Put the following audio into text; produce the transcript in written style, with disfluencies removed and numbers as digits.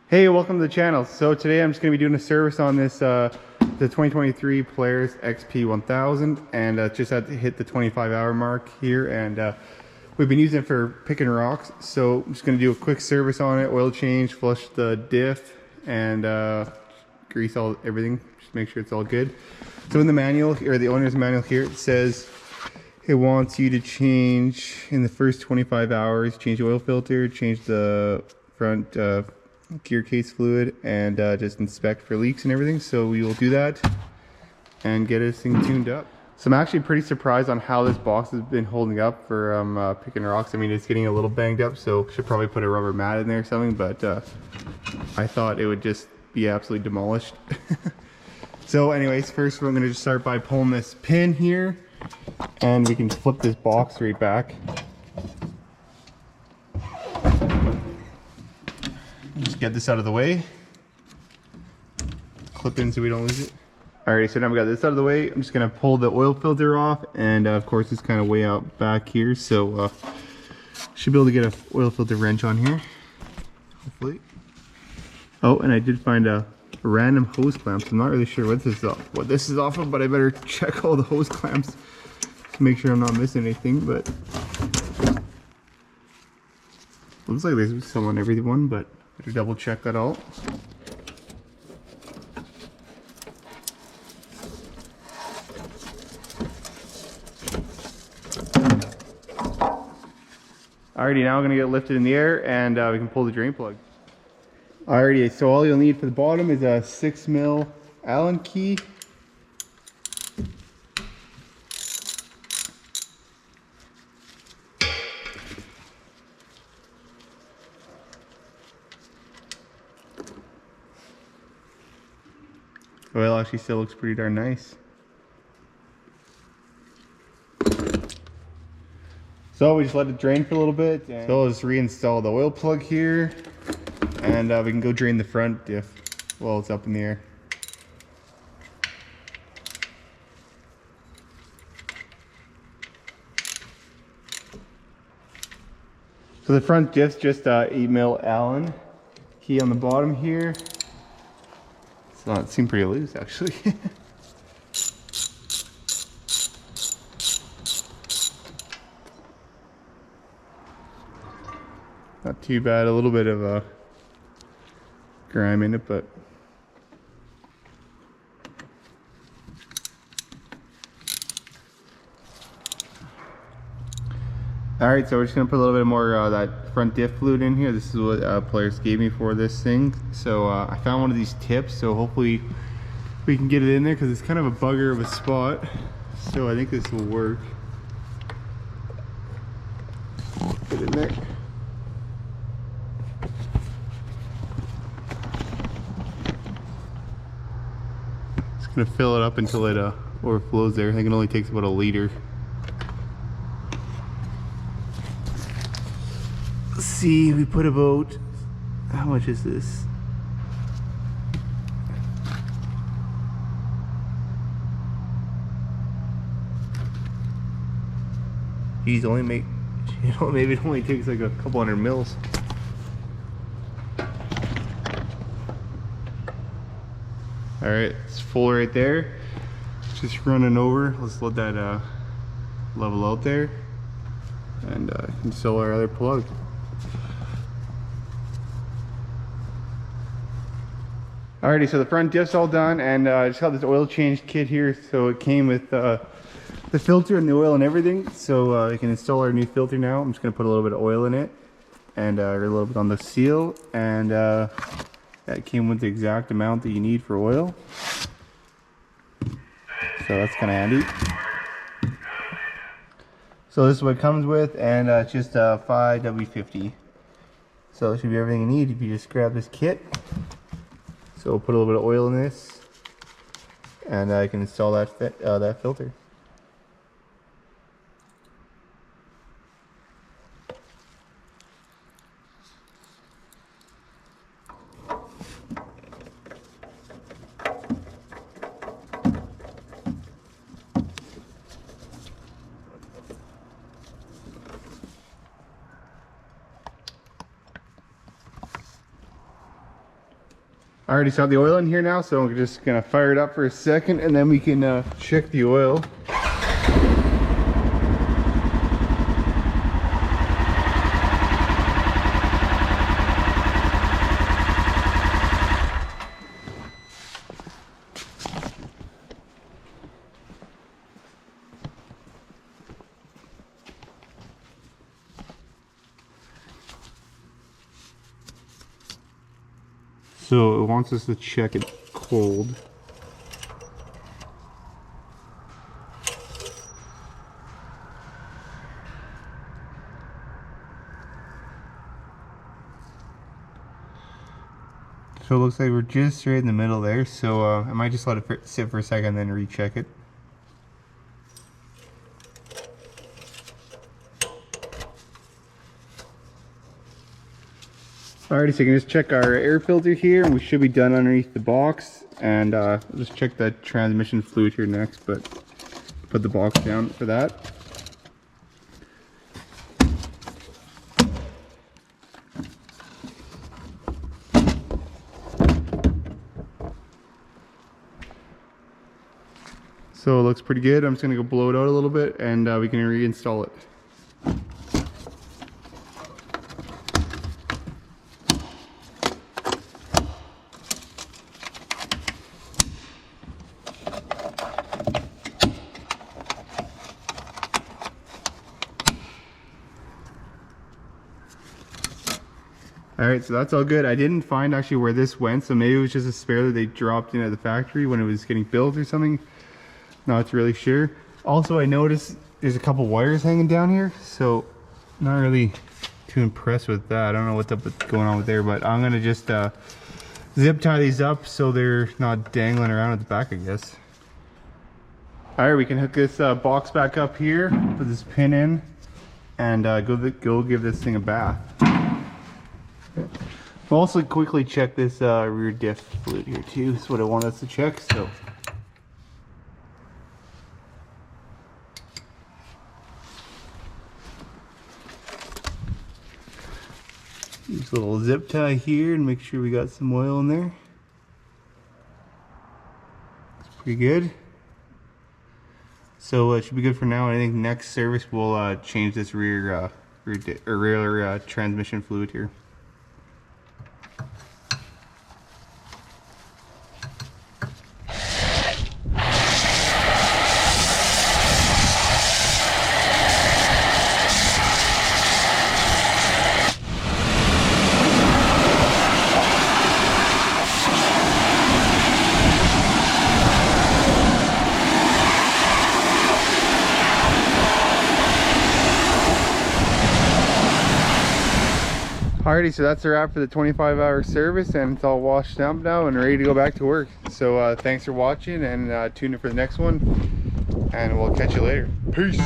Hey, welcome to the channel. So today I'm just going to be doing a service on this the 2023 Polaris XP1000, and just had to hit the 25-hour mark here, and we've been using it for picking rocks. So I'm just going to do a quick service on it, oil change, flush the diff, and grease everything. Just make sure it's all good. So in the manual, or the owner's manual here, it says it wants you to change in the first 25 hours, change the oil filter, change the front gear case fluid, and just inspect for leaks and everything. So we will do that and get this thing tuned up. So I'm actually pretty surprised on how this box has been holding up for picking rocks. I mean, it's getting a little banged up, so should probably put a rubber mat in there or something, but I thought it would just be absolutely demolished. So anyways, first I'm going to just start by pulling this pin here, and we can flip this box right back. Just get this out of the way. Clip in so we don't lose it. Alright, so now we got this out of the way. I'm just gonna pull the oil filter off, and of course it's kind of way out back here, so should be able to get an oil filter wrench on here, hopefully. Oh, and I did find a random hose clamp. So I'm not really sure what this is off of, but I better check all the hose clamps to make sure I'm not missing anything. But looks like there's some on every one, but better double check that out. Alrighty, now I'm gonna get it lifted in the air, and we can pull the drain plug. Alrighty, so all you'll need for the bottom is a 6mm Allen key. Oil actually still looks pretty darn nice. So we just let it drain for a little bit. So I'll just reinstall the oil plug here, and we can go drain the front diff while it's up in the air. So the front diff's just 8mm Allen key on the bottom here. It seemed pretty loose actually. Not too bad, a little bit of a grime in it, but alright, so we're just gonna put a little bit more that front diff fluid in here. This is what Polaris gave me for this thing. So I found one of these tips, so hopefully we can get it in there, because it's kind of a bugger of a spot. So I think this will work. Get in there. Just gonna fill it up until it overflows there. I think it only takes about a liter. Let's see, we put about, how much is this? Geez, maybe it only takes like a couple 100 mils. All right, it's full right there. Just running over. Let's let that level out there, and install our other plug. Alrighty, so the front diff's all done, and I just got this oil change kit here. So it came with the filter and the oil and everything. So we can install our new filter now. I'm just gonna put a little bit of oil in it, and a little bit on the seal, and that came with the exact amount that you need for oil. So that's kind of handy. So this is what it comes with, and it's just a 5W50. So it should be everything you need if you just grab this kit. So we'll put a little bit of oil in this, and I can install that filter. I already saw the oil in here now, so I'm just gonna fire it up for a second and then we can check the oil. So it wants us to check it cold. So it looks like we're just right in the middle there, so I might just let it sit for a second and then recheck it. Alrighty, so you can just check our air filter here, and we should be done underneath the box. And we'll just check the transmission fluid here next, but put the box down for that. So it looks pretty good. I'm just gonna go blow it out a little bit, and we can reinstall it. Alright, so that's all good. I didn't find actually where this went, so maybe it was just a spare that they dropped in at the factory when it was getting built or something. Not really sure. Also, I noticed there's a couple wires hanging down here, so not really too impressed with that. I don't know what's going on with there, but I'm gonna just zip tie these up so they're not dangling around at the back, I guess. Alright, we can hook this box back up here, put this pin in, and go give this thing a bath. We'll also quickly check this rear diff fluid here too. That's what I want us to check. So use a little zip tie here and make sure we got some oil in there. It's pretty good. So it should be good for now. I think next service we'll change this rear transmission fluid here. Alrighty, so that's a wrap for the 25-hour service, and it's all washed up now and ready to go back to work. So thanks for watching, and tune in for the next one, and we'll catch you later. Peace.